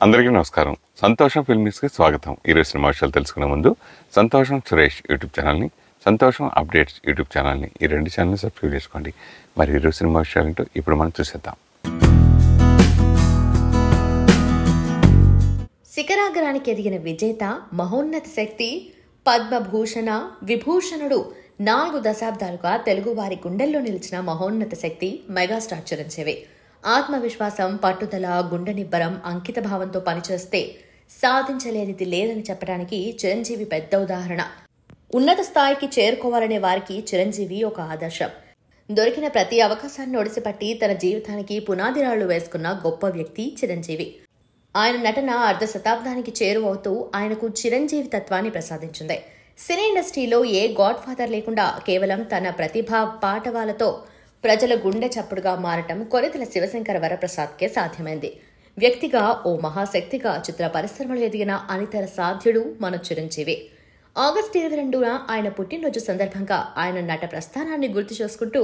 అందరికీ నమస్కారం. సంతోషం ఫిల్మ్స్కి స్వాగతం. ఈరోజు సినిమా విషయాలు తెలుసుకునే ముందు సంతోషం సురేష్ యూట్యూబ్ ఛానల్ని, సంతోషం అప్డేట్స్ యూట్యూబ్ ఛానల్ని, ఈ రెండు ఛానల్ని సబ్స్క్రైబ్ చేసుకోండి. మరి ఈరోజు సినిమా విషయాలంటూ ఇప్పుడు మనం చూసేద్దాం. శిఖరాగ్రానికి ఎదిగిన విజేత, మహోన్నత శక్తి, పద్మభూషణ విభూషణుడు, 4 దశాబ్దాలుగా తెలుగువారి గుండెల్లో నిలిచిన మహోన్నత శక్తి మెగాస్టార్ చిరంజీవి. ఆత్మవిశ్వాసం, పట్టుదల, గుండె నిబ్బరం, అంకిత భావంతో పనిచేస్తే సాధించలేనిది లేదని చెప్పడానికి చిరంజీవి పెద్ద ఉదాహరణ. ఉన్నత స్థాయికి చేరుకోవాలనే వారికి చిరంజీవి ఒక ఆదర్శం. దొరికిన ప్రతి అవకాశాన్ని ఒడిసిపట్టి తన జీవితానికి పునాదిరాళ్లు వేసుకున్న గొప్ప వ్యక్తి చిరంజీవి. ఆయన నటన అర్ధ శతాబ్దానికి చేరువవుతూ ఆయనకు చిరంజీవి తత్వాన్ని ప్రసాదించింది. సినీ ఇండస్ట్రీలో ఏ గాడ్ ఫాదర్ లేకుండా కేవలం తన ప్రతిభా పాటవాలతో ప్రజల గుండె చప్పుడుగా మారటం కొనితెల శివశంకర వరప్రసాద్కే సాధ్యమైంది. వ్యక్తిగా ఓ మహాశక్తిగా చిత్ర పరిశ్రమలో ఎదిగిన అనితర సాధ్యుడు మన చిరంజీవి. ఆగస్టు 22న ఆయన పుట్టినరోజు సందర్భంగా ఆయన నట ప్రస్థానాన్ని గుర్తు చేసుకుంటూ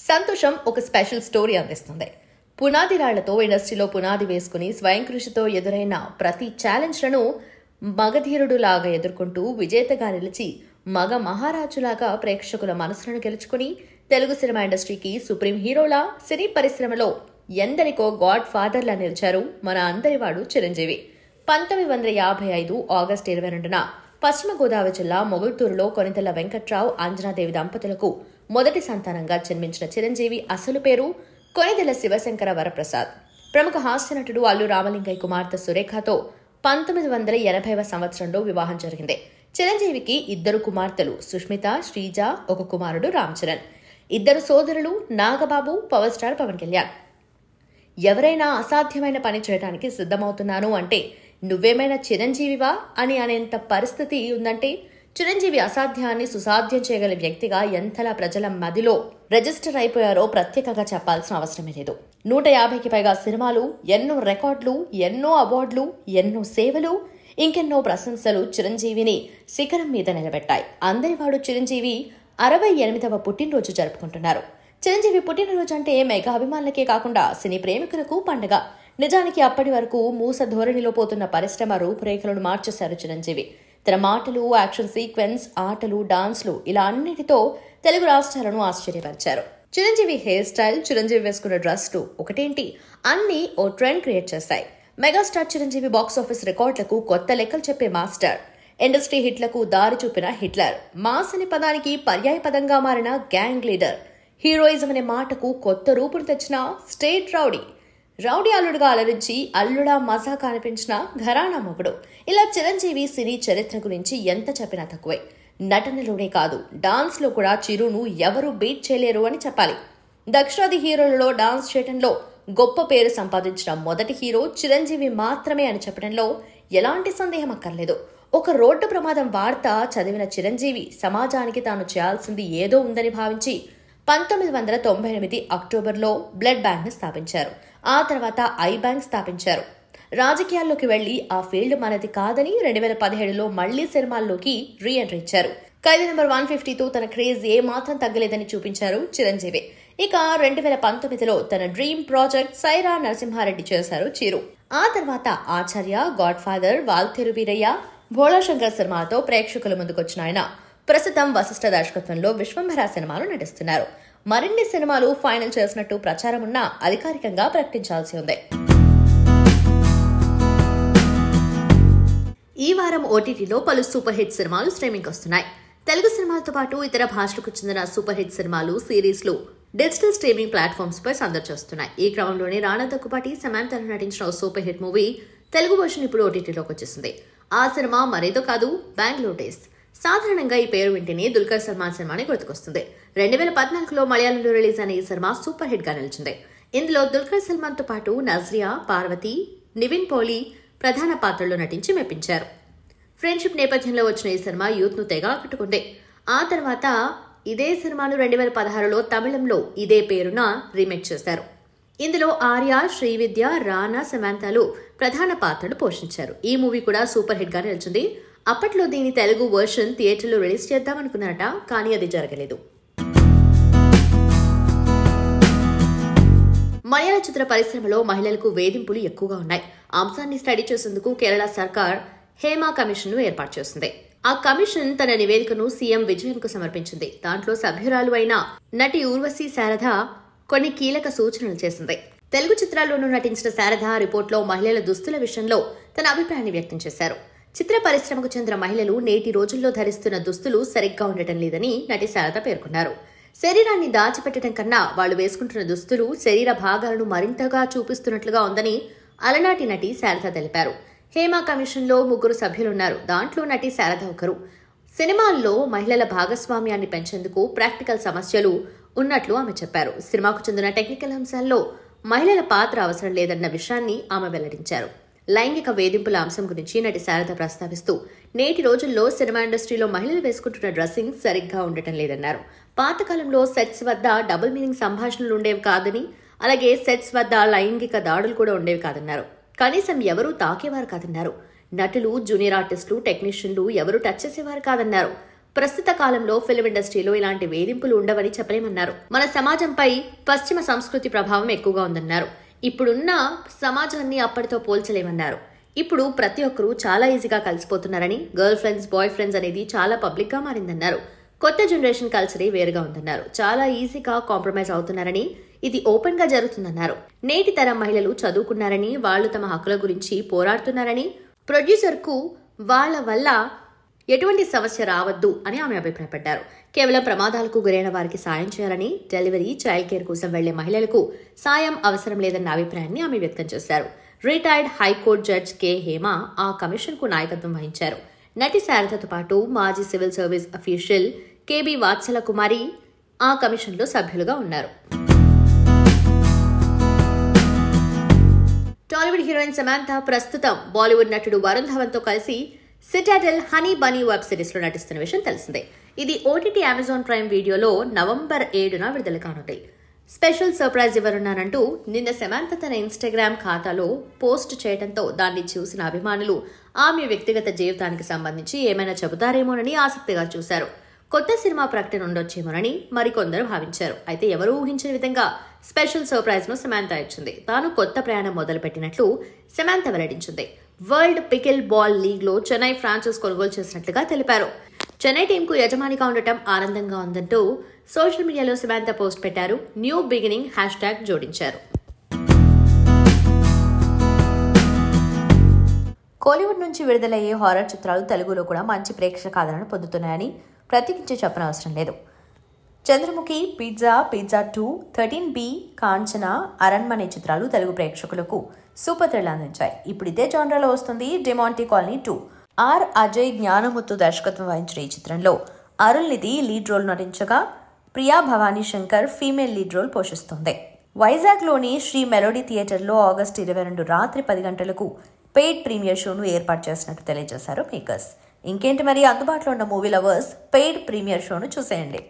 సంతోషం ఒక స్పెషల్ స్టోరీ అందిస్తుంది. పునాది రాళ్లతో ఇండస్ట్రీలో పునాది వేసుకుని స్వయం కృషితో ఎదురైన ప్రతి ఛాలెంజ్లను మగధీరుడులాగా ఎదుర్కొంటూ విజేతగా నిలిచి మగ మహారాజులాగా ప్రేక్షకుల మనసులను గెలుచుకుని తెలుగు సినిమా ఇండస్ట్రీకి సుప్రీం హీరోలా, సినీ పరిశ్రమలో ఎందరికో గాడ్ ఫాదర్లా నిలిచారు మన అందరివాడు చిరంజీవి. 1955 ఆగస్టు 22న పశ్చిమ గోదావరి జిల్లా మొగుల్తూరులో కొనితెల వెంకట్రావు, అంజనాదేవి దంపతులకు మొదటి సంతానంగా జన్మించిన చిరంజీవి అసలు పేరు కొనితెల శివశంకర వరప్రసాద్. ప్రముఖ హాస్య నటుడు అల్లు రామలింగయ్య కుమార్తె సురేఖతో 1980వ సంవత్సరంలో వివాహం జరిగింది. చిరంజీవికి 2 కుమార్తెలు, సుష్మిత, శ్రీజ, 1 కుమారుడు రామ్ చరణ్. 2 సోదరులు, నాగబాబు, పవర్ స్టార్ పవన్ కళ్యాణ్. ఎవరైనా అసాధ్యమైన పని చేయడానికి సిద్ధమవుతున్నాను అంటే నువ్వేమైనా చిరంజీవివా అని అనేంత పరిస్థితి ఉందంటే చిరంజీవి అసాధ్యాన్ని సుసాధ్యం చేయగల వ్యక్తిగా ఎంతలా ప్రజల మదిలో రిజిస్టర్ అయిపోయారో ప్రత్యేకంగా చెప్పాల్సిన అవసరమే లేదు. 150కి పైగా సినిమాలు, ఎన్నో రికార్డులు, ఎన్నో అవార్డులు, ఎన్నో సేవలు, ఇంకెన్నో ప్రశంసలు చిరంజీవిని శిఖరం మీద నిలబెట్టాయి. అందరివాడు చిరంజీవి 68వ పుట్టినరోజు జరుపుకుంటున్నారు. చిరంజీవి పుట్టినరోజు అంటే మెగా అభిమానులకే కాకుండా సినీ ప్రేమికులకు పండుగ. నిజానికి అప్పటి వరకు మూస ధోరణిలో పోతున్న పరిశ్రమ రూపురేఖలను మార్చేశారు చిరంజీవి. తన మాటలు, యాక్షన్ సీక్వెన్స్, ఆటలు, డాన్స్లు ఇలా అన్నిటితో తెలుగు రాష్ట్రాలను ఆశ్చర్యపరిచారు. చిరంజీవి హెయిర్ స్టైల్, చిరంజీవి వేసుకున్న డ్రెస్లు ఒకటేంటి అన్ని ఓ ట్రెండ్ క్రియేట్ చేశాయి. మెగాస్టార్ చిరంజీవి బాక్సాఫీస్ రికార్డులకు కొత్త లెక్కలు చెప్పే మాస్టర్, ఇండస్ట్రీ హిట్లకు దారి చూపిన హిట్లర్, మాస్ అనే పదానికి పర్యాయ పదంగా మారిన గ్యాంగ్ లీడర్, హీరోయిజం అనే మాటకు కొత్త రూపును తెచ్చిన స్టేట్ రౌడీ, రౌడీ అల్లుడుగా అలరించి అల్లుడా మజాగా అనిపించిన ఘరానా మొగుడు. ఇలా చిరంజీవి సినీ చరిత్ర గురించి ఎంత చెప్పినా తక్కువే. నటనలోనే కాదు, డాన్స్ లో కూడా చిరును ఎవరూ బీట్ చేయలేరు అని చెప్పాలి. దక్షిణాది హీరోలలో డాన్స్ చేయడంలో గొప్ప పేరు సంపాదించిన మొదటి హీరో చిరంజీవి మాత్రమే అని చెప్పడంలో ఎలాంటి సందేహం అక్కర్లేదు. ఒక రోడ్డు ప్రమాదం వార్త చదివిన చిరంజీవి సమాజానికి తాను చేయాల్సింది ఏదో ఉందని భావించి 1998 అక్టోబర్లో బ్లడ్ బ్యాంక్ ని స్థాపించారు. ఆ తర్వాత ఐ బ్యాంక్ స్థాపించారు. రాజకీయాల్లోకి వెళ్లి ఆ ఫీల్డ్ మనది కాదని 2017లో మళ్లీ సినిమాల్లోకి రీ ఎంట్రీ ఇచ్చారు. ఖైదీ నెంబర్ 152తో తన క్రేజ్ ఏ మాత్రం తగ్గలేదని చూపించారు చిరంజీవి. ఇక 2019లో తన డ్రీమ్ ప్రాజెక్ట్ సైరా నరసింహారెడ్డి చేశారు చిరు. ఆ తర్వాత ఆచార్య, గాడ్ ఫాదర్, వాల్తేరు వీరయ్య, భోళాశంకర్ సినిమాతో ప్రేక్షకుల ముందుకొచ్చిన ఆయన ప్రస్తుతం వశిష్ఠ దర్శకత్వంలో విశ్వంభర సినిమాలు నటిస్తున్నారు. మరిన్ని సినిమాలు ఫైనల్ చేసినట్టు ప్రచారం ఉన్నా అధికారికంగా ప్రకటించాల్సి ఉంది. ఈ వారం ఓటీటీలో పలు సూపర్ హిట్ సినిమాలు స్ట్రీమింగ్ వస్తున్నాయి. తెలుగు సినిమాలతో పాటు ఇతర భాషలకు చెందిన సూపర్ హిట్ సినిమాలు, సిరీస్లు డిజిటల్ స్ట్రీమింగ్ ప్లాట్ఫామ్స్ పై సందడి చేస్తున్నాయి. ఈ క్రమంలోనే రానా దగ్గుబాటి, సమాంతలు నటించిన super hit movie Telugu version ఇప్పుడు ఓటీటీలోకి వచ్చేసింది. ఆ సినిమా మరేదో కాదు, బెంగళూరు డేస్. సాధారణంగా ఈ పేరు వింటేనే దుల్కర్ సల్మాన్ సినిమాని గుర్తుకొస్తుంది. 2014లో మలయాళంలో రిలీజ్ అయిన ఈ సినిమా సూపర్ హిట్ గా నిలిచింది. ఇందులో దుల్కర్ సల్మాన్ తో పాటు నజ్రియా, పార్వతి, నివిన్ పోలి ప్రధాన పాత్రల్లో నటించి మెప్పించారు. ఫ్రెండ్షిప్ నేపథ్యంలో వచ్చిన ఈ సినిమా యూత్ ను తెగ ఆకట్టుకుంది. ఆ తర్వాత ఇదే సినిమాను 2016లో తమిళంలో ఇదే పేరున రీమేక్ చేశారు. ఇందులో ఆర్య, శ్రీవిద్య, రానా, సమాంతలు ప్రధాన పాత్రలు పోషించారు. ఈ మూవీ కూడా సూపర్ హిట్ గా నిలిచింది. అప్పట్లో దీని తెలుగు వర్షన్ థియేటర్లో రిలీజ్ చేద్దామనుకున్నారట, కానీ అది జరగలేదు. మలయాళ చిత్ర పరిశ్రమలో మహిళలకు వేధింపులు ఎక్కువగా ఉన్నాయి. అంశాన్ని స్టడీ చేసేందుకు కేరళ సర్కార్ హేమా కమిషన్ ను ఏర్పాటు చేసింది. ఆ కమిషన్ తన నివేదికను సీఎం విజయన్ కు సమర్పించింది. దాంట్లో సభ్యురాలు అయిన నటి ఊర్వశి శారద కొన్ని కీలక సూచనలు చేసింది. తెలుగు చిత్రాల్లోనూ నటించిన శారద రిపోర్ట్లో మహిళల దుస్తుల విషయంలో తన అభిప్రాయాన్ని వ్యక్తం చేశారు. చిత్ర పరిశ్రమకు చెందిన మహిళలు నేటి రోజుల్లో ధరిస్తున్న దుస్తులు సరిగ్గా ఉండటం లేదని నటి శారద పేర్కొన్నారు. శరీరాన్ని దాచిపెట్టడం కన్నా వాళ్లు వేసుకుంటున్న దుస్తులు శరీర భాగాలను మరింతగా చూపిస్తున్నట్లుగా ఉందని అలనాటి నటి శారద తెలిపారు. హేమా కమిషన్లో 3 సభ్యులున్నారు. దాంట్లో నటి శారద ఒకరు. సినిమాల్లో మహిళల భాగస్వామ్యాన్ని పెంచేందుకు ప్రాక్టికల్ సమస్యలు ఉన్నట్లు ఆమె చెప్పారు. సినిమాకు చెందిన టెక్నికల్ అంశాల్లో మహిళల పాత్ర అవసరం లేదన్న విషయాన్ని ఆమె వెల్లడించారు. లైంగిక వేధింపుల అంశం గురించి నటి శారద ప్రస్తావిస్తూ నేటి రోజుల్లో సినిమా ఇండస్ట్రీలో మహిళలు వేసుకుంటున్న డ్రెస్సింగ్ సరిగ్గా ఉండటం లేదన్నారు. పాతకాలంలో సెట్స్ వద్ద డబుల్ మీనింగ్ సంభాషణలు ఉండేవి కాదని, అలాగే సెట్స్ వద్ద లైంగిక దాడులు కూడా ఉండేవి కాదన్నారు. కనీసం ఎవరూ తాకేవారు కాదన్నారు. నటులు, జూనియర్ ఆర్టిస్టులు, టెక్నీషియన్లు ఎవరూ టచ్ చేసేవారు కాదన్నారు. ప్రస్తుత కాలంలో ఫిల్మ్ ఇండస్ట్రీలో ఇలాంటి వేధింపులు ఉండవని చెప్పలేమన్నారు. మన సమాజంపై పశ్చిమ సంస్కృతి ప్రభావం ఎక్కువగా ఉందన్నారు. ఇప్పుడున్న సమాజాన్ని అప్పటితో పోల్చలేమన్నారు. ఇప్పుడు ప్రతి ఒక్కరూ చాలా ఈజీగా కలిసిపోతున్నారని, గర్ల్ ఫ్రెండ్స్, బాయ్ ఫ్రెండ్స్ అనేది చాలా పబ్లిక్ గా మారిందన్నారు. కొత్త జనరేషన్ కల్చరే వేరుగా ఉందన్నారు. చాలా ఈజీగా కాంప్రమైజ్ అవుతున్నారని, ఇది ఓపెన్ గా జరుగుతుందన్నారు. నేటి తరం మహిళలు చదువుకున్నారని, వాళ్లు తమ హక్కుల గురించి పోరాడుతున్నారని, ప్రొడ్యూసర్ కు వాళ్ల వల్ల ఎటువంటి సమస్య రావద్దు అని ఆమె అభిప్రాయపడ్డారు. కేవలం ప్రమాదాలకు గురైన వారికి సాయం చేయాలని, డెలివరీ, చైల్డ్ కేర్ కోసం వెళ్లే మహిళలకు సాయం అవసరం లేదన్న అభిప్రాయాన్ని ఆమె వ్యక్తం చేశారు. Retired high court judge K Hema ఆ కమిషన్ కు నాయకత్వం వహించారు. నటి శారదతో పాటు మాజీ civil service official KB Vatsala కుమారి ఆ కమిషన్లో సభ్యులుగా ఉన్నారు. టాలీవుడ్ హీరోయిన్ సమాంత ప్రస్తుతం బాలీవుడ్ నటుడు వరుణ్ ధవన్ తో కలిసి సిటాడెల్ హనీ బనీ వెబ్ సిరీస్ లో నటిస్తున్న విషయం తెలిసిందే. ఇది ఓటీటీ అమెజాన్ ప్రైమ్ వీడియోలో నవంబర్ 7న విడుదల కానుంది. స్పెషల్ సర్ప్రైజ్ ఇవ్వనున్నానంటూ నిన్న సమాంత తన ఇన్స్టాగ్రామ్ ఖాతాలో పోస్ట్ చేయడంతో దాన్ని చూసిన అభిమానులు ఆమె వ్యక్తిగత జీవితానికి సంబంధించి ఏమైనా చెబుతారేమోనని ఆసక్తిగా చూశారు. కొత్త సినిమా ప్రకటన ఉండొచ్చేమోనని మరికొందరు భావించారు. అయితే ఎవరూ ఊహించిన విధంగా స్పెషల్ సర్ప్రైజ్ ను సమాంత ఇచ్చింది. తాను కొత్త ప్రయాణం మొదలుపెట్టినట్లు సమాంత వెల్లడించింది. వరల్డ్ పికిల్ బాల్ లీగ్ లో చెన్నై ఫ్రాంచైజ్ కొనుగోలు చేసినట్లుగా తెలిపారు. చెన్నై టీంకు యజమానిగా ఉండటం ఆనందంగా ఉందంటూ సోషల్ మీడియాలో సమాంత పోస్ట్ పెట్టారు. న్యూ బిగినింగ్ హ్యాష్ట్యాగ్ జోడించారు. కోలీవుడ్ నుంచి విడుదలయ్యే హారర్ చిత్రాలు తెలుగులో కూడా మంచి ప్రేక్షక ఆదరణ పొందుతున్నాయని ప్రత్యేకించి చెప్పనవసరం లేదు. Chandramukhi, pizza, pizza 2, 13B, Kanchana, Aranmanai చిత్రాలు తెలుగు ప్రేక్షకులకు సూపర్ థ్రిల్ అందించాయి. ఇప్పుడు ఇదే జానరాలో వస్తుంది డిమాంటీ కాలనీ 2. ఆర్ అజయ్ జ్ఞానముత్తు దర్శకత్వం వహించిన ఈ చిత్రంలో అరుళ్ నిధి లీడ్ రోల్ నటించగా Priya Bhavani Shankar female lead role పోషిస్తోంది. వైజాగ్లోని శ్రీ మెలోడీ థియేటర్లో ఆగస్టు 22 రాత్రి 10 గంటలకు పెయిడ్ ప్రీమియర్ షోను ఏర్పాటు చేసినట్టు తెలియజేశారు మేకర్స్. ఇంకేంటి మరి, అందుబాటులో ఉన్న మూవీ లవర్స్ పెయిడ్ ప్రీమియర్ షోను చూసేయండి.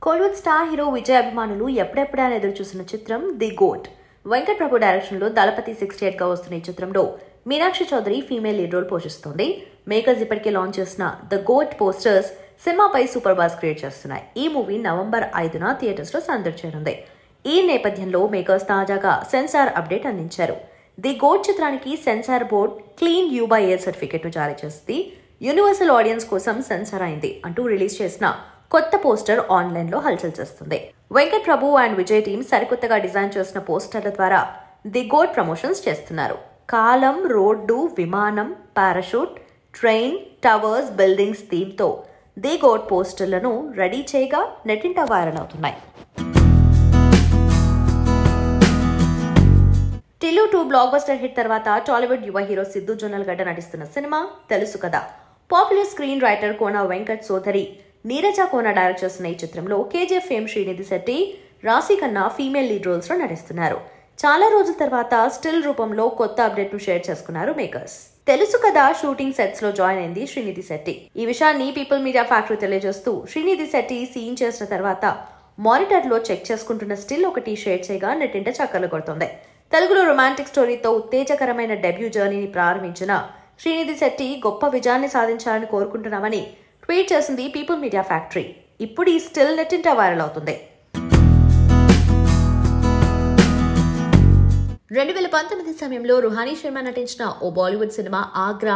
కోలీవుడ్ స్టార్ హీరో విజయ్ అభిమానులు ఎప్పుడెప్పుడా ఎదురు చూసిన చిత్రం the GOAT. Venkat Prabhu direction లో దళపతి 68 గా వస్తున్న ఈ చిత్రంలో Meenakshi Chaudhary female lead role పోషిస్తోంది. మేకర్స్ ఇప్పటికే లాంచ్ చేసిన ద గోట్ పోస్టర్స్ సినిమాపై సూపర్ బాస్ క్రియేట్ చేస్తున్నాయి. ఈ మూవీ నవంబర్ 5న థియేటర్స్ లో సందడి చేయనుంది. ఈ నేపథ్యంలో మేకర్స్ తాజాగా సెన్సార్ అప్డేట్ అందించారు. ది గోట్ చిత్రానికి censor board clean U by A certificate ను జారీ చేసి యూనివర్సల్ ఆడియన్స్ కోసం సెన్సార్ అయింది అంటూ రిలీజ్ చేసిన కొత్త పోస్టర్ ఆన్లైన్ లో హల్చల్ చేస్తుంది. వెంకట్ ప్రభు అండ్ విజయ్ టీమ్ సరికొత్తగా డిజైన్ చేసిన పోస్టర్ల ద్వారా ది గోట్ ప్రమోషన్స్ చేస్తున్నారు. కాలం, రోడ్డు, విమానం, parachute, train, towers, buildings theme తో ది గోట్ పోస్టర్లను రెడీ చేయగా నెట్టింట వైరల్ అవుతున్నాయి. టిల్లు 2 బ్లాక్ బస్టర్ హిట్ తర్వాత టాలీవుడ్ యువ హీరో సిద్ధు జొన్నలగడ్డ నటిస్తున్న సినిమా తెలుసు కదా. Popular screen writer Kona Venkat సోదరి నీరజ కోన డైరెక్ట్ చేస్తున్న ఈ చిత్రంలో కేజీఎఫ్ ఫేమ్ శ్రీనిధి శెట్టి, రాశి ఖన్నా ఫీమేల్ లీడ్ రోల్స్ లో నటిస్తున్నారు. చాలా రోజుల తర్వాత స్టిల్ రూపంలో కొత్త అప్డేట్ ను షేర్ చేసుకున్నారు మేకర్స్. తెలుసు కదా షూటింగ్ సెట్స్ లో జాయిన్ అయింది శ్రీనిధి శెట్టి. ఈ విషయాన్ని పీపుల్ మీడియా ఫ్యాక్టరీ తెలియజేస్తూ శ్రీనిధి శెట్టి సీన్ చేసిన తర్వాత మానిటర్ లో చెక్ చేసుకుంటున్న స్టిల్ ఒకటి షేర్ చేయగా నెట్టింట చక్కర్లు కొడుతోంది. తెలుగులో రొమాంటిక్ స్టోరీతో ఉత్తేజకరమైన డెబ్యూ జర్నీని ప్రారంభించిన శ్రీనిధి శెట్టి గొప్ప విజయాన్ని సాధించాలని కోరుకుంటున్నామని ట్వీట్ చేసింది పీపుల్ మీడియా ఫ్యాక్టరీ. ఇప్పుడు ఈ స్టిల్ నెట్టింట వైరల్ అవుతుంది. 2019 సమయంలో రుహానీ శర్మ నటించిన ఓ బాలీవుడ్ సినిమా ఆగ్రా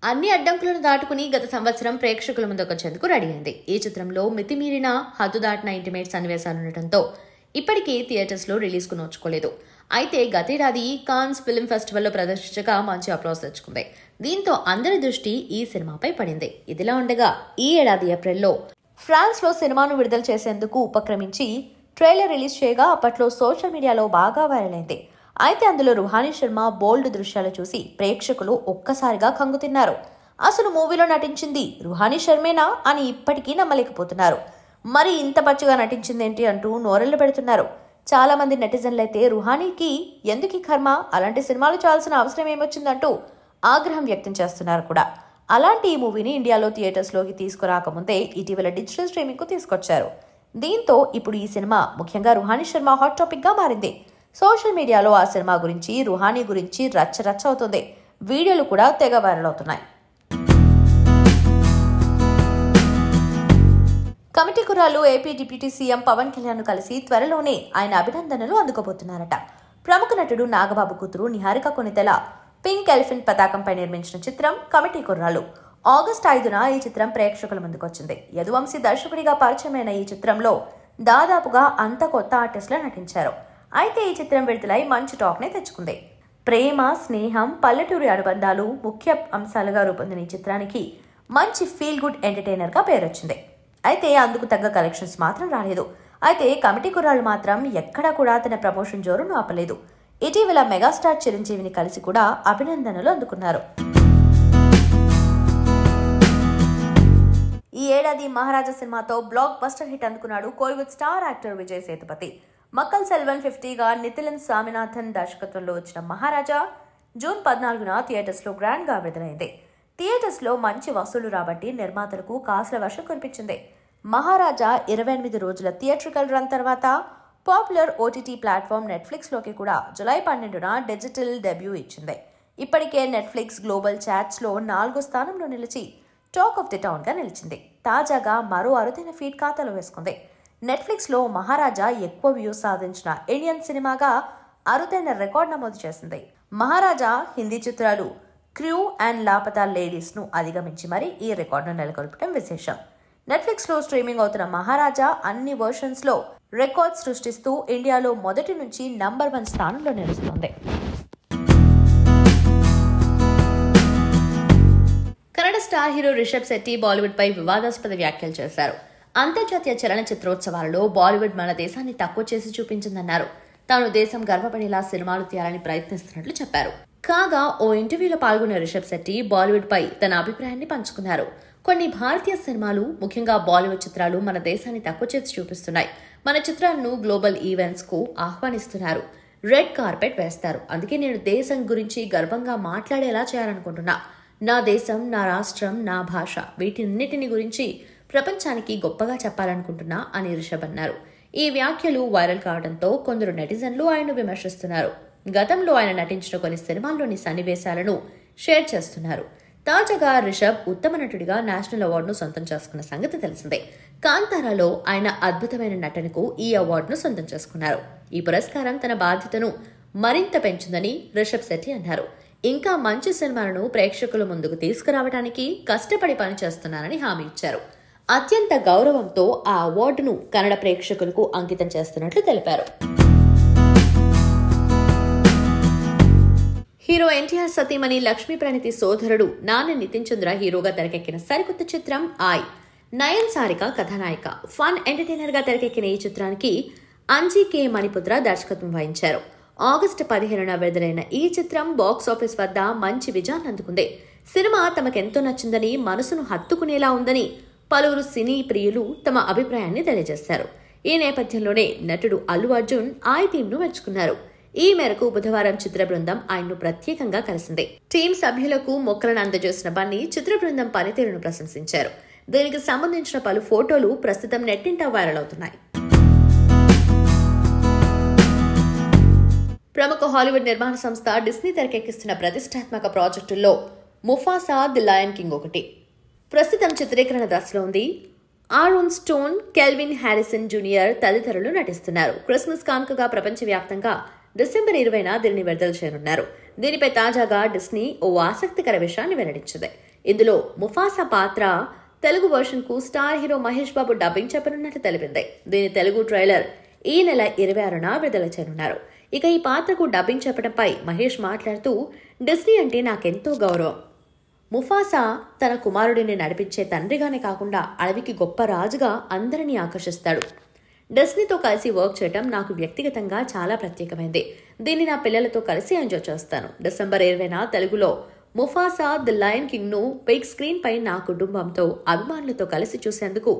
అన్ని అడ్డంకులను దాటుకుని గత సంవత్సరం ప్రేక్షకుల ముందుకొచ్చేందుకు రెడీ అయింది. ఈ చిత్రంలో మితిమీరిన హద్దు దాటిన ఇంటిమేట్ సన్నివేశాలుండటంతో ఇప్పటికీ థియేటర్స్ లో రిలీజ్ కు నోచుకోలేదు. అయితే గతేడాది కాన్స్ ఫిల్మ్ ఫెస్టివల్లో ప్రదర్శించగా మంచి అప్లాస్ తెచ్చుకుంది. దీంతో అందరి దృష్టి ఈ సినిమాపై పడింది. ఇదిలా ఉండగా ఈ ఏడాది ఏప్రిల్లో ఫ్రాన్స్ లో సినిమాను విడుదల చేసేందుకు ఉపక్రమించి ట్రైలర్ రిలీజ్ చేయగా అప్పట్లో సోషల్ మీడియాలో బాగా వైరల్ అయింది. అయితే అందులో రుహానీ శర్మ బోల్డ్ దృశ్యాలు చూసి ప్రేక్షకులు ఒక్కసారిగా కంగుతిన్నారు. అసలు మూవీలో నటించింది రుహానీ శర్మేనా అని ఇప్పటికీ నమ్మలేకపోతున్నారు. మరి ఇంత పచ్చిగా నటించిందేంటి అంటూ నోరెళ్లు పెడుతున్నారు. చాలా మంది నెటిజన్లైతే రుహానీకి ఎందుకు కర్మ, అలాంటి సినిమాలు చేయాల్సిన అవసరం ఏమొచ్చిందంటూ ఆగ్రహం వ్యక్తం చేస్తున్నారు కూడా. అలాంటి ఈ మూవీని ఇండియాలో థియేటర్స్ లోకి తీసుకురాకముందే ఇటీవల డిజిటల్ స్ట్రీమింగ్ కు తీసుకొచ్చారు. దీంతో ఇప్పుడు ఈ సినిమా ముఖ్యంగా రుహానీ శర్మ హాట్ టాపిక్ గా మారింది. సోషల్ మీడియాలో ఆ సినిమా గురించి, రుహానీ గురించి రచ్చ అవుతుంది. వీడియోలు కూడా తెగ వైరల్ అవుతున్నాయి. Committee Kurrollu AP deputy CM Pawan Kalyan కలిసి త్వరలోనే ఆయన అభినందనలు అందుకోబోతున్నారట. ప్రముఖ నటుడు నాగబాబు కూతురు నిహారిక కొనితెల పింక్ ఎలిఫెంట్ పతాకంపై నిర్మించిన చిత్రం కమిటీ కుర్రాళ్ళు. ఆగస్టు 5న ఈ చిత్రం ప్రేక్షకుల ముందుకొచ్చింది. యదువంశీ దర్శకుడిగా పరిచయమైన ఈ చిత్రంలో దాదాపుగా అంత కొత్త ఆర్టిస్టులు నటించారు. అయితే ఈ చిత్రం విడుదలై మంచి టాక్ నే తెచ్చుకుంది. ప్రేమ, స్నేహం, పల్లెటూరి అనుబంధాలు ముఖ్య అంశాలుగా రూపొందిన ఈ చిత్రానికి మంచి ఫీల్ గుడ్ ఎంటర్టైనర్ గా పేరొచ్చింది. అయితే అందుకు తగ్గ కలెక్షన్స్ మాత్రం రాలేదు. అయితే కమిటీ కుర్రాళ్ళు మాత్రం ఎక్కడా కూడా తన ప్రమోషన్ జోరును ఆపలేదు. ఇటీవల మెగాస్టార్ చిరంజీవిని కలిసి కూడా అభినందనలు అందుకున్నారు. ఈ ఏడాది మహారాజా సినిమాతో బ్లాక్ బస్టర్ హిట్ అందుకున్నాడు కోలీవుడ్ స్టార్ యాక్టర్ విజయ్ సేతుపతి. మక్కల్ సెల్వన్ 50గా నితిన్ స్వామినాథన్ దర్శకత్వంలో వచ్చిన మహారాజా జూన్ 14న థియేటర్స్ లో గ్రాండ్ గా విడుదలైంది. థియేటర్స్ లో మంచి వసూలు రాబట్టి నిర్మాతలకు కాసుల వర్షం కురిపించింది. మహారాజా 28 రోజుల థియేట్రికల్ రన్ తర్వాత పాపులర్ ఓటీటీ ప్లాట్ఫామ్ నెట్ఫ్లిక్స్ లోకి కూడా జూలై 12న డిజిటల్ డెబ్యూ ఇచ్చింది. ఇప్పటికే నెట్ఫ్లిక్స్ గ్లోబల్ చాట్స్ లో 4వ స్థానంలో నిలిచి టాక్ ఆఫ్ ది టౌన్ గా నిలిచింది. తాజాగా మరో అరుదైన ఫీట్ ఖాతాలో వేసుకుంది. నెట్ఫ్లిక్స్ లో మహారాజా ఎక్కువ వ్యూస్ సాధించిన ఇండియన్ సినిమాగా అరుదైన రికార్డ్ నమోదు చేసింది. మహారాజా హిందీ చిత్రాలు క్రూ అండ్ లాపతా లేడీస్ ను అధిగమించి మరి ఈ రికార్డును నెలకొల్పడం విశేషం. నెట్ఫ్లిక్స్ లో స్ట్రీమింగ్ అవుతున్న మహారాజా అన్ని వర్షన్స్ లో రికార్డ్ సృష్టిస్తూ ఇండియాలో మొదటి నుంచి నంబర్ 1 స్థానంలో నిలుస్తుంది. కన్నడ స్టార్ హీరో రిషబ్ శెట్టి బాలీవుడ్ పై వివాదాస్పద వ్యాఖ్యలు చేశారు. అంతర్జాతీయ చలనచిత్రోత్సవాలలో బాలీవుడ్ మన దేశాన్ని తక్కువ చేసి చూపించిందన్నారు. తాను దేశం గర్వపడేలా సినిమాలు తీయాలని ప్రయత్నిస్తున్నట్లు చెప్పారు. కాగా ఓ ఇంటర్వ్యూలో పాల్గొన్న రిషబ్ శెట్టి బాలీవుడ్ పై తన అభిప్రాయాన్ని పంచుకున్నారు. కొన్ని భారతీయ సినిమాలు, ముఖ్యంగా బాలీవుడ్ చిత్రాలు మన దేశాన్ని తక్కువ చేసి చూపిస్తున్నాయి. మన చిత్రాలను గ్లోబల్ ఈవెంట్స్ కు ఆహ్వానిస్తున్నారు, రెడ్ కార్పెట్ వేస్తారు. అందుకే నేను దేశం గురించి గర్వంగా మాట్లాడేలా చేయాలనుకుంటున్నా. నా దేశం, నా రాష్ట్రం, నా భాష, వీటిన్నిటిని గురించి ప్రపంచానికి గొప్పగా చెప్పాలనుకుంటున్నా అని రిషబ్ అన్నారు. ఈ వ్యాఖ్యలు వైరల్ కావడంతో కొందరు నెటిజన్లు ఆయన్ను విమర్శిస్తున్నారు. గతంలో ఆయన నటించిన కొన్ని సినిమాల్లోని సన్నివేశాలను షేర్ చేస్తున్నారు. తాజాగా రిషబ్ ఉత్తమ నటుడిగా నేషనల్ అవార్డును సొంతం చేసుకున్న సంగతి తెలిసిందే. కాంతారాలో ఆయన అద్భుతమైన నటనకు ఈ అవార్డును సొంతం చేసుకున్నారు. ఈ పురస్కారం తన బాధ్యతను మరింత పెంచిందని రిషబ్ శెట్టి అన్నారు. ఇంకా మంచి సినిమాలను ప్రేక్షకుల ముందుకు తీసుకురావడానికి కష్టపడి పనిచేస్తున్నారని హామీ ఇచ్చారు. అత్యంత గౌరవంతో ఆ అవార్డును కన్నడ ప్రేక్షకులకు అంకితం చేస్తున్నట్లు తెలిపారు. హీరో ఎన్టీఆర్ సతీమణి లక్ష్మీ ప్రణితి సోదరుడు నాని నితిన్ చంద్ర హీరోగా తెరకెక్కిన సరికొత్త చిత్రం ఆయ్. నయన్ సారిక కథానాయిక. ఫన్ ఎంటర్టైనర్ గా తెరకెక్కిన ఈ చిత్రానికి అంజీ కే మణిపుత్ర దర్శకత్వం వహించారు. ఆగస్టు 15న విడుదలైన ఈ చిత్రం బాక్సాఫీస్ వద్ద మంచి విజయాన్ని అందుకుంది. సినిమా తమకెంతో నచ్చిందని, మనసును హత్తుకునేలా ఉందని పలువురు సినీ ప్రియులు తమ అభిప్రాయాన్ని తెలియజేశారు. ఈ నేపథ్యంలోనే నటుడు అల్లు అర్జున్ ఆయ్ టీంను మెచ్చుకున్నారు. ఈ మేరకు బుధవారం చిత్ర బృందం ఆయన్ను ప్రత్యేకంగా కలిసింది. టీం సభ్యులకు మొక్కలను అందజేసిన బన్నీ చిత్ర బృందం పనితీరును ప్రశంసించారు. దీనికి సంబంధించిన పలు ఫోటోలు ప్రస్తుతం నెట్టింట వైరల్ అవుతున్నాయి. ప్రముఖ హాలీవుడ్ నిర్మాణ సంస్థ డిస్నీ తెరకెక్కిస్తున్న ప్రతిష్టాత్మక ప్రాజెక్టుల్లో ముఫాసా ది లయన్ కింగ్ ఒకటి. ప్రస్తుతం చిత్రీకరణ దశలో ఉంది. Aaron stone, kelvin Harrison junior తదితరులు నటిస్తున్నారు. క్రిస్మస్ కానుకగా ప్రపంచవ్యాప్తంగా డిసెంబర్ 20న దీనిని విడుదల చేయనున్నారు. దీనిపై తాజాగా డిస్నీ ఓ ఆసక్తికర విషయాన్ని వెల్లడించింది. ఇందులో ముఫాసా పాత్ర తెలుగు వర్షన్ కు star hero Mahesh Babu dubbing చెప్పనున్నట్లు తెలిపింది. దీని తెలుగు ట్రైలర్ ఈ నెల 26న విడుదల చేయనున్నారు. ఇక ఈ పాత్రకు డబ్బింగ్ చెప్పడంపై మహేష్ మాట్లాడుతూ, డిస్నీ అంటే నాకెంతో గౌరవం. ముఫాసా తన కుమారుడిని నడిపించే తండ్రిగానే కాకుండా అడవికి గొప్ప రాజుగా అందరినీ ఆకర్షిస్తాడు. డిస్నీతో కలిసి వర్క్ చేయడం నాకు వ్యక్తిగతంగా చాలా ప్రత్యేకమైంది. దీన్ని నా పిల్లలతో కలిసి ఎంజాయ్ చేస్తాను. డిసెంబర్ 20న తెలుగులో ముఫాసా ది లయన్ కింగ్ ను బిగ్ స్క్రీన్ పై నా కుటుంబంతో అభిమానులతో కలిసి చూసేందుకు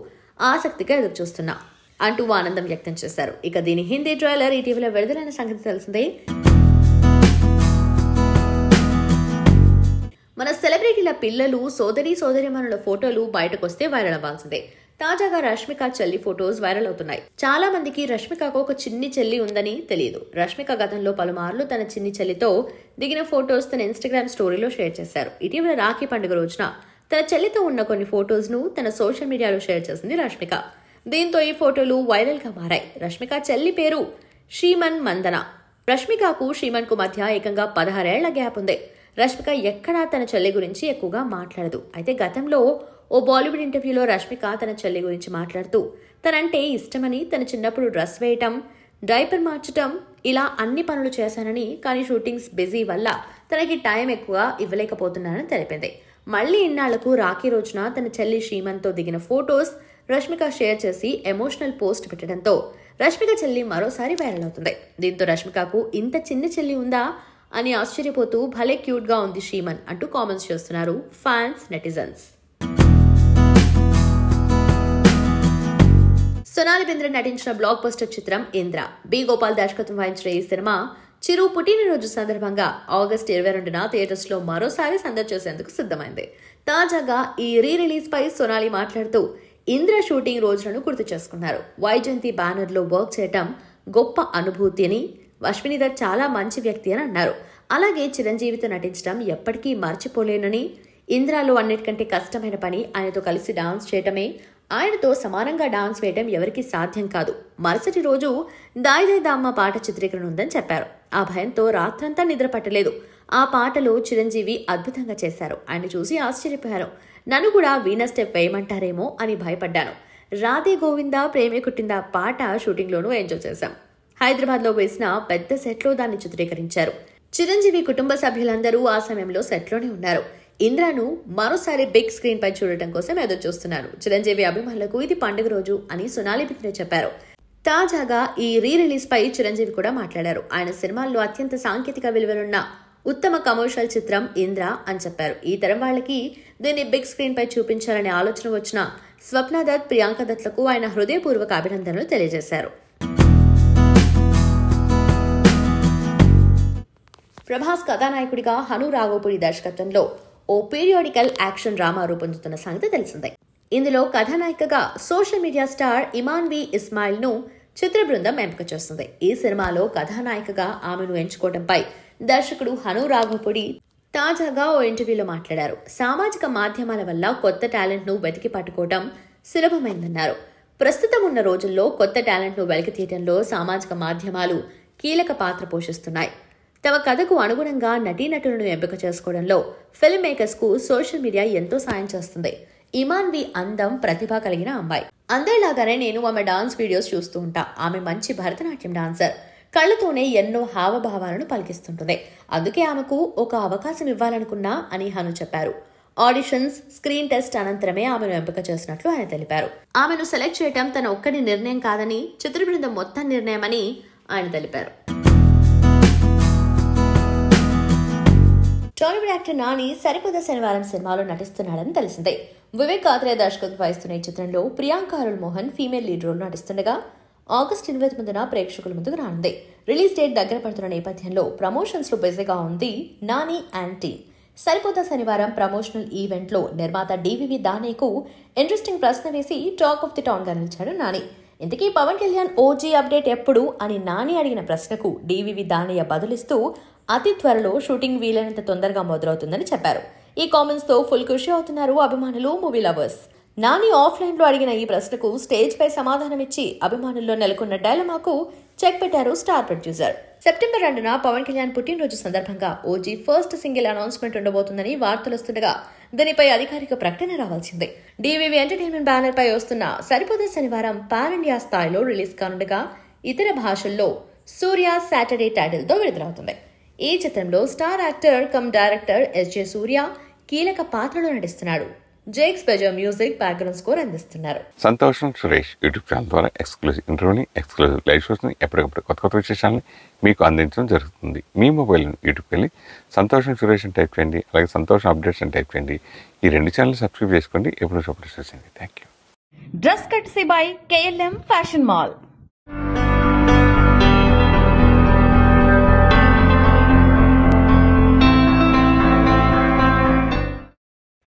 ఆసక్తిగా ఎదురుచూస్తున్నా అంటూ ఆనందం వ్యక్తం చేశారు. ఇక దీని హిందీ ట్రైలర్ ఇటీవల విడుదలైన సంగతి తెలిసిందే. మన సెలబ్రిటీల పిల్లలు సోదరీమణుల ఫోటోలు బయటకొస్తే వైరల్ అవ్వాల్సిందే. తాజాగా రష్మిక చెల్లి ఫోటోస్ వైరల్ అవుతున్నాయి. చాలా మందికి రష్మికకు ఒక చిన్ని చెల్లి ఉందని తెలియదు. రష్మిక గతంలో పలుమార్లు తన చిన్ని చెల్లితో దిగిన ఫోటోస్ తన ఇన్స్టాగ్రామ్ స్టోరీలో షేర్ చేశారు. ఇటీవల రాఖీ పండుగ రోజున తన చెల్లితో ఉన్న కొన్ని ఫోటోస్ ను తన సోషల్ మీడియాలో షేర్ చేసింది రష్మిక. దీంతో ఈ ఫోటోలు వైరల్ గా మారాయి. రష్మిక చెల్లి పేరు షీమన్ మందన. రష్మికకు షీమన్ కు మధ్య ఏకంగా 16 ఏళ్ల గ్యాప్ ఉంది. రష్మిక ఎక్కడా తన చెల్లి గురించి ఎక్కువగా మాట్లాడదు. అయితే గతంలో ఓ బాలీవుడ్ ఇంటర్వ్యూలో రష్మిక తన చెల్లి గురించి మాట్లాడుతూ తనంటే ఇష్టమని, తన చిన్నప్పుడు డ్రెస్ వేయటం, డైపర్ మార్చటం ఇలా అన్ని పనులు చేశానని, కానీ షూటింగ్స్ బిజీ వల్ల తనకి టైం ఎక్కువ ఇవ్వలేకపోతున్నానని తెలిపింది. మళ్లీ ఇన్నాళ్లకు రాఖీ రోజున తన చెల్లి షీమన్తో దిగిన ఫోటోస్ రష్మిక షేర్ చేసి ఎమోషనల్ పోస్ట్ పెట్టడంతో రష్మిక చెల్లి మరోసారి వైరల్ అవుతుంది. దీంతో రష్మికకు ఇంత చిన్న చెల్లి ఉందా అని ఆశ్చర్యపోతూ భలే క్యూట్ గా ఉంది షీమన్ అంటూ కామెంట్స్ చేస్తున్నారు ఫ్యాన్స్, నెటిజన్స్. సోనాలి బెంద్రే నటించిన బ్లాక్ బస్టర్ చిత్రం ఇంద్ర. బి గోపాల్ దర్శకత్వం వహించిన ఈ సినిమా చిరు పుట్టినరోజు సందర్భంగా ఆగస్టు 22న థియేటర్స్ లో మరోసారి సందడి చేసేందుకు సిద్ధమైంది. తాజాగా ఈ రీ రిలీజ్ పై సోనాలి మాట్లాడుతూ ఇంద్ర షూటింగ్ రోజులను గుర్తు చేసుకున్నారు. వైజయంతి బ్యానర్ లో వర్క్ చేయటం గొప్ప అనుభూతి అని, అశ్విని దత్ చాలా మంచి వ్యక్తి అని అన్నారు. అలాగే చిరంజీవితో నటించడం ఎప్పటికీ మర్చిపోలేనని, ఇంద్రాలో అన్నిటికంటే కష్టమైన పని ఆయనతో కలిసి డాన్స్ చేయటమే. ఆయనతో సమానంగా డాన్స్ వేయడం ఎవరికీ సాధ్యం కాదు. మరుసటి రోజు దాయి దామ్మ పాట చిత్రీకరణ ఉందని చెప్పారు. ఆ భయంతో రాత్రంతా నిద్ర పట్టలేదు. ఆ పాటలో చిరంజీవి అద్భుతంగా చేశారు. ఆయన చూసి ఆశ్చర్యపోయారు. నన్ను కూడా వీణా స్టెప్ వేయమంటారేమో అని భయపడ్డాను. రాధే గోవిందా ప్రేమే కుట్టిందా పాట షూటింగ్లోనూ ఎంజాయ్ చేశాం. హైదరాబాద్ లో వేసిన పెద్ద సెట్లో దాన్ని చిత్రీకరించారు. చిరంజీవి కుటుంబ సభ్యులందరూ ఆ సమయంలో సెట్లోనే ఉన్నారు. ఇంద్రను మరోసారి బిగ్ స్క్రీన్ పై చూడటం కోసం ఎదురు చూస్తున్నారు. చిరంజీవి అభిమానులకు ఇది పండుగ రోజు అని సోనాలి బెంద్రే చెప్పారు. తాజాగా ఈ రీ రిలీజ్ పై చిరంజీవి కూడా మాట్లాడారు. ఆయన సినిమాల్లో అత్యంత సాంకేతిక విలువలున్న ఉత్తమ కమర్షియల్ చిత్రం ఇంద్ర అని చెప్పారు. ఈ తరం వాళ్ళకి దీన్ని బిగ్ స్క్రీన్ పై చూపించాలనే ఆలోచన వచ్చిన స్వప్న దత్, ప్రియాంక దత్లకు ఆయన హృదయపూర్వక అభినందనలు తెలియజేశారు. ప్రభాస్ కథానాయకుడిగా హను రాఘోపుడి దర్శకత్వంలో ఓ పీరియాడికల్ యాక్షన్ డ్రామా రూపొందుతున్న సంగతి తెలిసిందే. ఇందులో కథానాయికగా సోషల్ మీడియా స్టార్ ఇమాన్ వి ఇస్మాయిల్ ను చిత్ర బృందం ఎంపిక చేస్తుంది. ఈ సినిమాలో కథానాయికగా ఆమెను ఎంచుకోవడంపై దర్శకుడు హను రాఘోపుడి తాజాగా ఓ ఇంటర్వ్యూలో మాట్లాడారు. సామాజిక మాధ్యమాల వల్ల కొత్త టాలెంట్ ను వెతికి పట్టుకోవడం సులభమైందన్నారు. ప్రస్తుతం ఉన్న రోజుల్లో కొత్త టాలెంట్ ను వెలికి తీయడంలో సామాజిక మాధ్యమాలు కీలక పాత్ర పోషిస్తున్నాయి. తమ కథకు అనుగుణంగా నటీనటులను ఎంపిక చేసుకోవడంలో ఫిల్మ్ మేకర్స్ కు సోషల్ మీడియా ఎంతో సాయం చేస్తుంది. ఇమాన్ వి అందం, ప్రతిభ కలిగిన అమ్మాయి. అందరిలాగానే నేను ఆమె డాన్స్ వీడియోస్ చూస్తూ ఉంటా. ఆమె మంచి భరతనాట్యం డాన్సర్. కళ్లతోనే ఎన్నో హావభావాలను పలికిస్తుంటుంది. అందుకే ఆమెకు ఒక అవకాశం ఇవ్వాలనుకున్నా అని హను చెప్పారు. ఆడిషన్స్, స్క్రీన్ టెస్ట్ అనంతరమే ఆమెను ఎంపిక చేసినట్లు ఆయన తెలిపారు. ఆమెను సెలెక్ట్ చేయడం తన ఒక్కడి నిర్ణయం కాదని, చిత్ర బృందం మొత్తం నిర్ణయమని ఆయన తెలిపారు. టాలీవుడ్ యాక్టర్ నాని సరిపోదా శనివారం సినిమాలో నటిస్తున్నాడని తెలిసిందే. వివేక్ ఆత్రేయ దర్శకత్వం వహిస్తున్న ఈ చిత్రంలో Priyanka Arul Mohan female lead role నటిస్తుండగా ఆగస్టు 29న ప్రేక్షకుల ముందుకు రానుంది. రిలీజ్ డేట్ దగ్గర పడుతున్న నేపథ్యంలో ప్రమోషన్స్ లో బిజీగా ఉంది నాని అండ్ టీమ్. సరిపోదా శనివారం ప్రమోషనల్ ఈవెంట్ లో నిర్మాత డివివి దానేకు ఇంట్రెస్టింగ్ ప్రశ్న వేసి టాక్ ఆఫ్ ది టౌన్ గా నిలిచాడు నాని. ఇంతకీ పవన్ కళ్యాణ్ ఓజీ అప్డేట్ ఎప్పుడు అని నాని అడిగిన ప్రశ్నకు డివివి దానయ్య బదులిస్తూ అతి త్వరలో షూటింగ్ వీలైనంత తొందరగా మొదలవుతుందని చెప్పారు. ఈ కామెంట్స్ తో ఫుల్ ఖుషి అవుతున్నారు అభిమానులు, మూవీ లవర్స్. నాని ఆఫ్లైన్లో అడిగిన ఈ ప్రశ్నకు స్టేజ్పై సమాధానమిచ్చి అభిమానుల్లో నెలకొన్న డైలమాకు చెక్ పెట్టారు స్టార్ ప్రొడ్యూసర్. సెప్టెంబర్ 2న పవన్ కళ్యాణ్ పుట్టినరోజు సందర్భంగా ఓజీ ఫస్ట్ సింగిల్ అనౌన్స్మెంట్ ఉండబోతుందని వార్తలొస్తుండగా దీనిపై అధికారిక ప్రకటన రావాల్సిందే. డివివి ఎంటర్టైన్మెంట్ బ్యానర్ పై వస్తున్న సరిపోతే శనివారం పాన్ ఇండియా స్థాయిలో రిలీజ్ కానుండగా ఇతర భాషల్లో సూర్య సాటర్డే టైటిల్ తో విడుదలవుతుంది. ఈ చిత్రంలో star actor cum director SJ Surya కీలక పాత్రలో నటిస్తున్నాడు. Jakes Bejoy music background score అందిస్తున్నారు. సంతోషం సురేష్ యూట్యూబ్ ఛానల్ ద్వారా ఎక్స్క్లూజివ్ ఇంటర్వ్యూని, ఎక్స్క్లూజివ్ లైవ్ షోస్ని, ఎప్పటికప్పుడు కొత్త విశేషాలని మీకు అందించడం జరుగుతుంది. మీ మొబైల్ యూట్యూబ్కి వెళ్ళి సంతోషం సురేష్ అని టైప్ చేయండి, అలాగే సంతోషం అప్డేట్స్ అని టైప్ చేయండి. ఈ 2 ఛానల్ సబ్స్క్రైబ్ చేసుకోండి, ఎప్పుడు అప్డేట్స్ చేయండి. Thank you. Dress కట్సీ by KLM fashion mall.